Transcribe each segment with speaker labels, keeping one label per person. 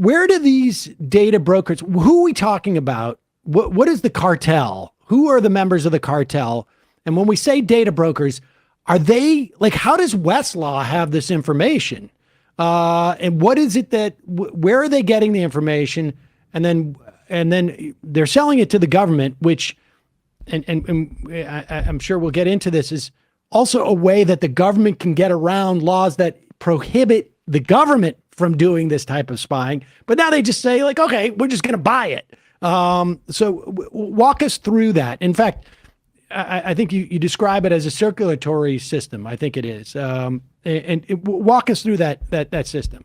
Speaker 1: where do these data brokers, who are we talking about? What is the cartel? Who are the members of the cartel? And when we say data brokers, are they like, how does Westlaw have this information? And what is it that, where are they getting the information? And then they're selling it to the government, which, and I'm sure we'll get into this, is also a way that the government can get around laws that prohibit the government from doing this type of spying. But now they just say, like, okay, we're just going to buy it. Walk us through that. In fact, I think you describe it as a circulatory system. I think it is. And walk us through that system.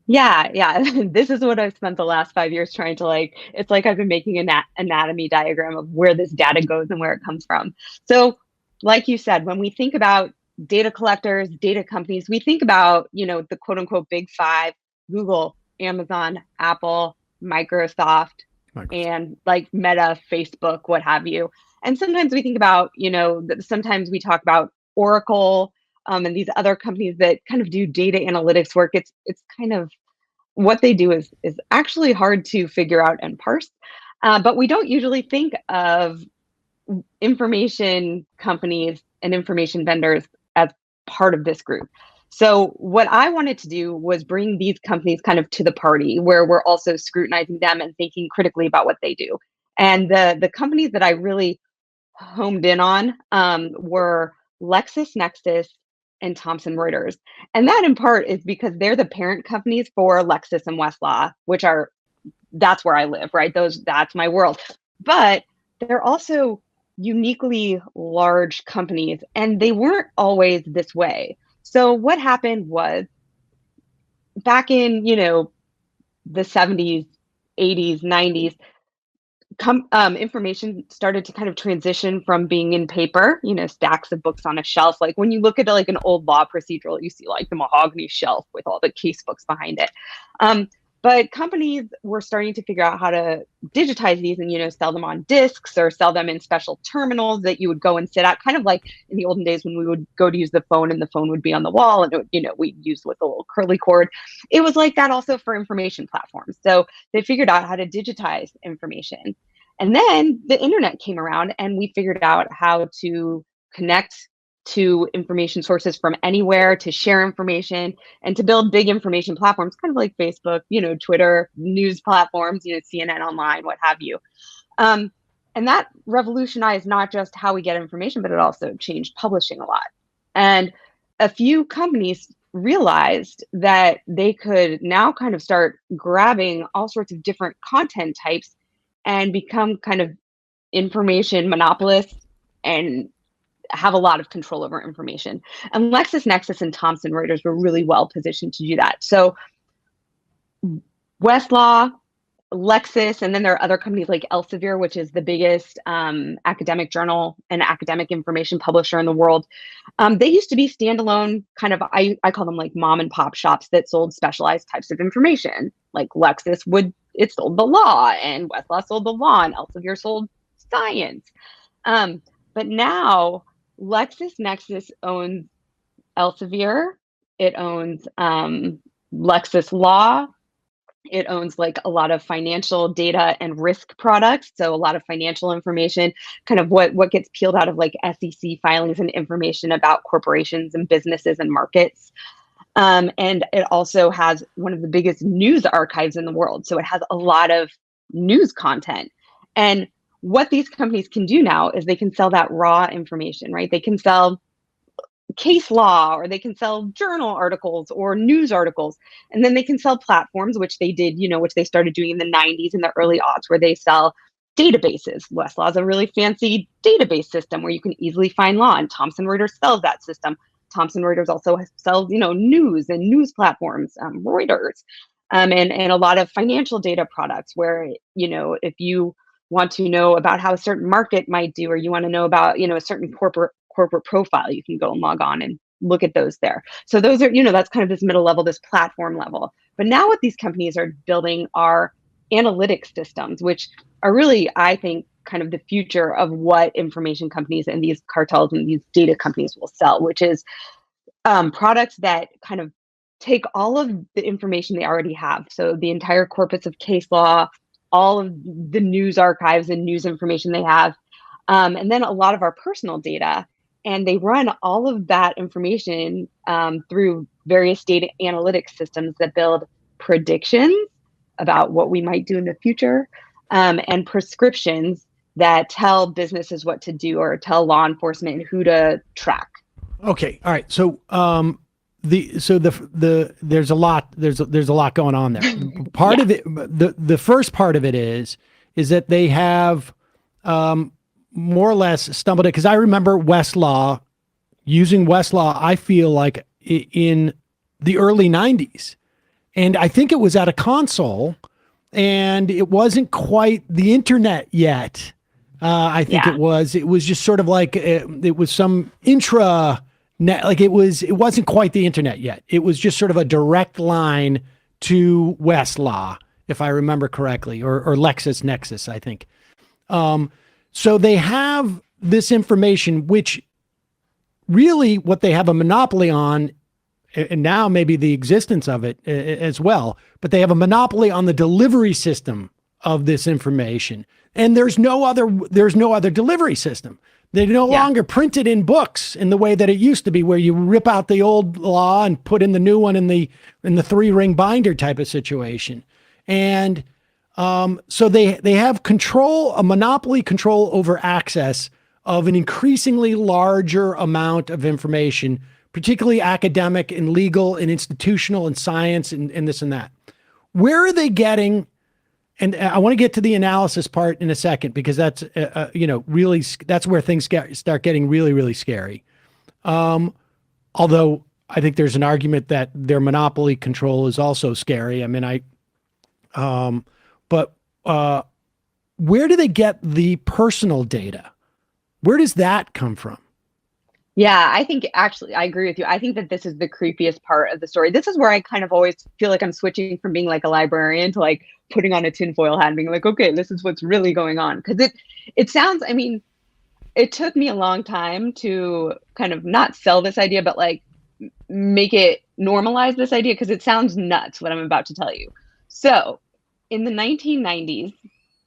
Speaker 2: Yeah. This is what I've spent the last 5 years trying to it's like I've been making an anatomy diagram of where this data goes and where it comes from. So like you said, when we think about data collectors, data companies, we think about, the quote unquote big five: Google, Amazon, Apple, Microsoft, and like Meta, Facebook, what have you. And sometimes we think about, sometimes we talk about Oracle, and these other companies that kind of do data analytics work. It's kind of what they do is actually hard to figure out and parse. But we don't usually think of information companies and information vendors as part of this group. So what I wanted to do was bring these companies kind of to the party, where we're also scrutinizing them and thinking critically about what they do. And the companies that I really homed in on were LexisNexis and Thomson Reuters. And that in part is because they're the parent companies for Lexis and Westlaw, that's where I live, right? That's my world. But they're also uniquely large companies, and they weren't always this way. So what happened was, back in, the 70s, 80s, 90s, information started to kind of transition from being in paper, stacks of books on a shelf. Like when you look at like an old law procedural, you see like the mahogany shelf with all the case books behind it. But companies were starting to figure out how to digitize these and, sell them on discs or sell them in special terminals that you would go and sit at, kind of like in the olden days when we would go to use the phone and the phone would be on the wall and, we'd use with a little curly cord. It was like that also for information platforms. So they figured out how to digitize information. And then the internet came around and we figured out how to connect to information sources from anywhere, to share information, and to build big information platforms, kind of like Facebook, Twitter, news platforms, CNN Online, what have you. And that revolutionized not just how we get information, but it also changed publishing a lot. And a few companies realized that they could now kind of start grabbing all sorts of different content types and become kind of information monopolists and have a lot of control over information. And LexisNexis and Thomson Reuters were really well positioned to do that. So Westlaw, Lexis, and then there are other companies like Elsevier, which is the biggest academic journal and academic information publisher in the world. They used to be standalone kind of, I call them like mom and pop shops that sold specialized types of information. Like Lexis it sold the law, and Westlaw sold the law, and Elsevier sold science. But now LexisNexis owns Elsevier. It owns Lexis Law. It owns like a lot of financial data and risk products. So a lot of financial information, kind of what gets peeled out of like SEC filings and information about corporations and businesses and markets. And it also has one of the biggest news archives in the world. So it has a lot of news content. And what these companies can do now is they can sell that raw information, right? They can sell case law, or they can sell journal articles or news articles. And then they can sell platforms, which they did, which they started doing in the 90s and the early aughts, where they sell databases. Westlaw is a really fancy database system where you can easily find law, and Thomson Reuters sells that system. Thomson Reuters also sells, news and news platforms, Reuters, and a lot of financial data products where, if you want to know about how a certain market might do, or you want to know about, a certain corporate profile, you can go and log on and look at those there. So those are, that's kind of this middle level, this platform level. But now what these companies are building are analytics systems, which are really, I think, kind of the future of what information companies and these cartels and these data companies will sell, which is products that kind of take all of the information they already have. So the entire corpus of case law, all of the news archives and news information they have, and then a lot of our personal data. And they run all of that information through various data analytics systems that build predictions about what we might do in the future, and prescriptions that tell businesses what to do or tell law enforcement who to track.
Speaker 1: Okay. All right. So there's a lot going on there. Part
Speaker 2: Yeah.
Speaker 1: of it, the first part of it is that they have more or less stumbled it, because I remember Westlaw, using Westlaw, I feel like in the early 90s. And I think it was at a console, and it wasn't quite the internet yet. I think
Speaker 2: Yeah.
Speaker 1: it was just sort of like it was some intra net, like it wasn't quite the internet yet. It was just sort of a direct line to Westlaw, if I remember correctly, or LexisNexis, I think. So they have this information, which really what they have a monopoly on, and now maybe the existence of it as well, but they have a monopoly on the delivery system of this information. And there's no other delivery system. They no longer print it in books in the way that it used to be, where you rip out the old law and put in the new one in the 3-ring binder type of situation. And so they have a monopoly control over access of an increasingly larger amount of information, particularly academic and legal and institutional and science and this and that. Where are they getting? And I want to get to the analysis part in a second, because that's, really, that's where things start getting really, really scary. Although I think there's an argument that their monopoly control is also scary. I mean, but where do they get the personal data? Where does that come from?
Speaker 2: Yeah, I think actually I agree with you. I think that this is the creepiest part of the story. This is where I kind of always feel like I'm switching from being like a librarian to like putting on a tinfoil hat and being like, okay, this is what's really going on. Because it sounds, I mean, it took me a long time to kind of not sell this idea, but like make it normalize this idea, because it sounds nuts what I'm about to tell you. So in the 1990s,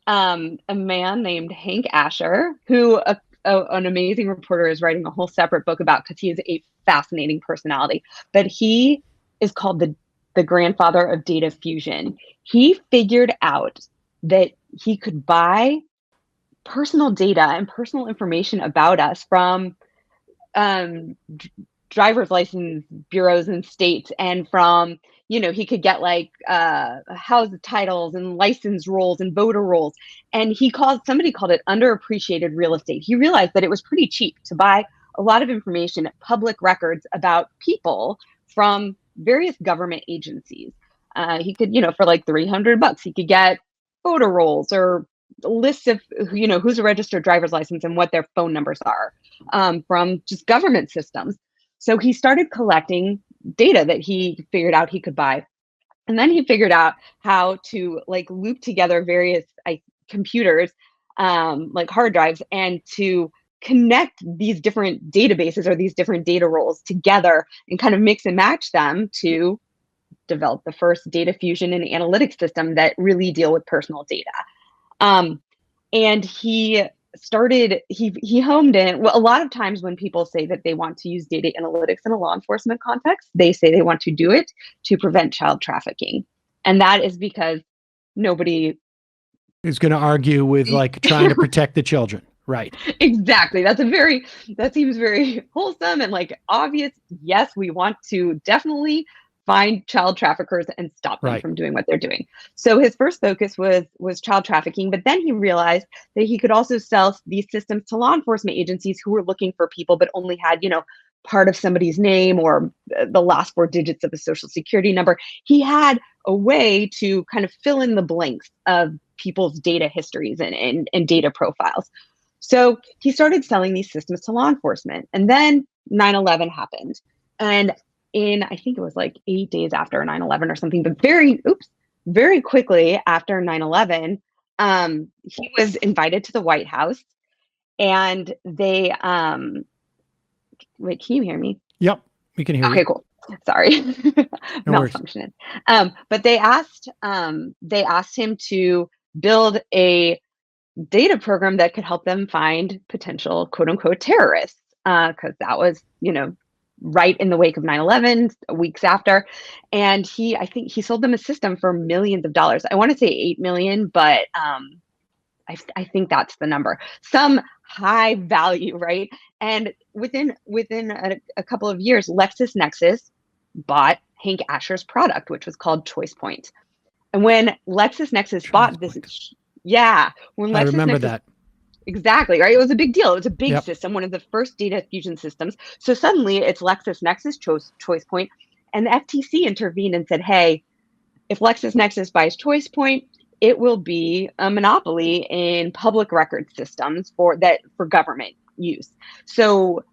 Speaker 2: a man named Hank Asher, who an amazing reporter is writing a whole separate book about, because he is a fascinating personality, but he is called the grandfather of data fusion. He figured out that he could buy personal data and personal information about us from driver's license bureaus and states, and from, he could get like house titles and license rolls and voter rolls. And somebody called it underappreciated real estate. He realized that it was pretty cheap to buy a lot of information, public records about people from various government agencies. He could, for like $300, he could get voter rolls or lists of, who's a registered driver's license and what their phone numbers are, from just government systems. So he started collecting data that he figured out he could buy. And then he figured out how to like loop together various computers, like hard drives, and to connect these different databases or these different data roles together and kind of mix and match them to develop the first data fusion and analytics system that really deal with personal data. And he homed in. Well, a lot of times when people say that they want to use data analytics in a law enforcement context, they say they want to do it to prevent child trafficking. And that is because nobody
Speaker 1: is going to argue with like trying to protect the children. Right.
Speaker 2: Exactly. That seems very wholesome and like obvious. Yes, we want to definitely find child traffickers and stop them from doing what they're doing. So his first focus was child trafficking, but then he realized that he could also sell these systems to law enforcement agencies who were looking for people but only had, part of somebody's name or the last 4 digits of a social security number. He had a way to kind of fill in the blanks of people's data histories and data profiles. So he started selling these systems to law enforcement. And then 9/11 happened. And I think it was like 8 days after 9/11 or something, but very quickly after 9/11, he was invited to the White House, and they, wait, can you hear me?
Speaker 1: Yep, we can hear you.
Speaker 2: Okay, cool. Sorry,
Speaker 1: No worries.
Speaker 2: malfunctioning. But they asked him to build a data program that could help them find potential quote unquote terrorists, because that was, right in the wake of 9/11, weeks after. And I think he sold them a system for millions of dollars. I want to say 8 million, but I think that's the number. Some high value, right? And within a couple of years, LexisNexis bought Hank Asher's product, which was called ChoicePoint. And when LexisNexis bought this,
Speaker 1: Point.
Speaker 2: yeah, when
Speaker 1: I remember
Speaker 2: LexisNexis
Speaker 1: that.
Speaker 2: exactly, right? It was a big deal. It was a big
Speaker 1: Yep.
Speaker 2: system, one of the first data fusion systems. So suddenly it's LexisNexis ChoicePoint, and the FTC intervened and said, "Hey, if LexisNexis buys ChoicePoint, it will be a monopoly in public record systems for government use." So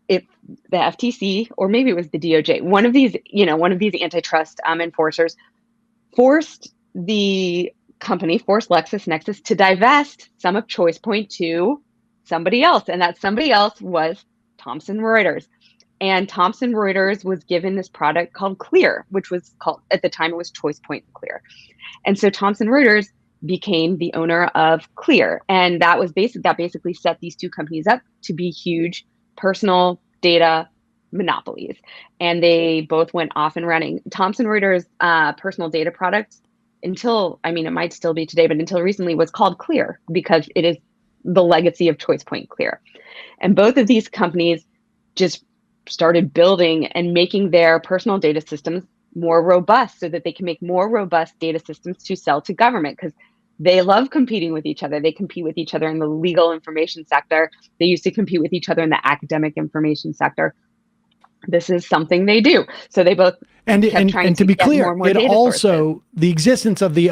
Speaker 2: if the FTC, or maybe it was the DOJ, one of these antitrust enforcers forced forced LexisNexis to divest some of ChoicePoint to somebody else. And that somebody else was Thomson Reuters. And Thomson Reuters was given this product called Clear, which was called, at the time, it was ChoicePoint Clear. And so Thomson Reuters became the owner of Clear. And that basically set these two companies up to be huge personal data monopolies. And they both went off and running. Thomson Reuters personal data product, it might still be today, but until recently was called Clear because it is the legacy of ChoicePoint Clear. And both of these companies just started building and making their personal data systems more robust so that they can make more robust data systems to sell to government, because they love competing with each other. They compete with each other in the legal information sector. They used to compete with each other in the academic information sector. This is something they do. So they both kept trying
Speaker 1: And to be
Speaker 2: get more
Speaker 1: clear,
Speaker 2: and more
Speaker 1: it
Speaker 2: data sources.
Speaker 1: also the existence of the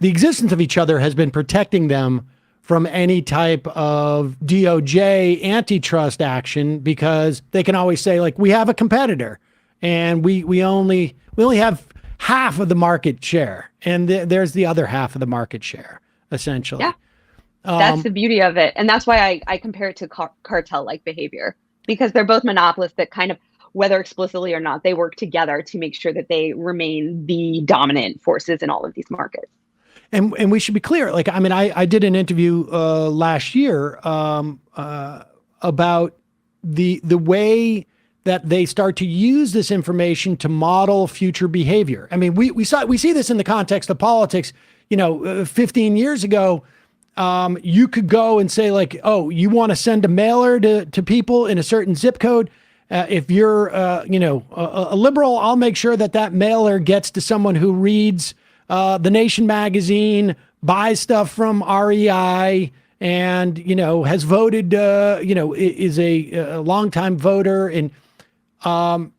Speaker 1: existence of each other has been protecting them from any type of DOJ antitrust action, because they can always say, like, we have a competitor and we only have half of the market share, and there's the other half of the market share, essentially.
Speaker 2: Yeah, that's the beauty of it. And that's why I compare it to cartel-like behavior, because they're both monopolists that kind of, whether explicitly or not, they work together to make sure that they remain the dominant forces in all of these markets.
Speaker 1: And we should be clear. Like, I mean, I did an interview last year about the way that they start to use this information to model future behavior. I mean, we see this in the context of politics. 15 years ago, you could go and say, like, oh, you want to send a mailer to people in a certain zip code. If you're, a liberal, I'll make sure that mailer gets to someone who reads The Nation magazine, buys stuff from REI, and, has voted, is a longtime voter. And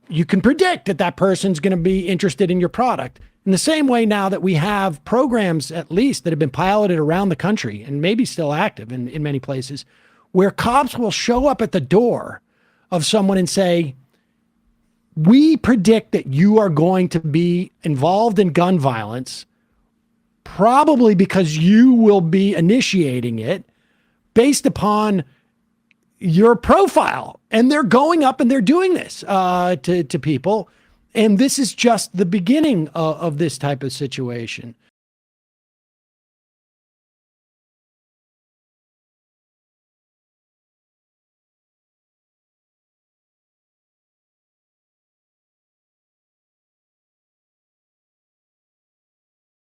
Speaker 1: you can predict that person's going to be interested in your product. In the same way, now that we have programs, at least, that have been piloted around the country and maybe still active in many places, where cops will show up at the door of someone and say, we predict that you are going to be involved in gun violence, probably because you will be initiating it based upon your profile. And they're going up and they're doing this to people. And this is just the beginning of this type of situation.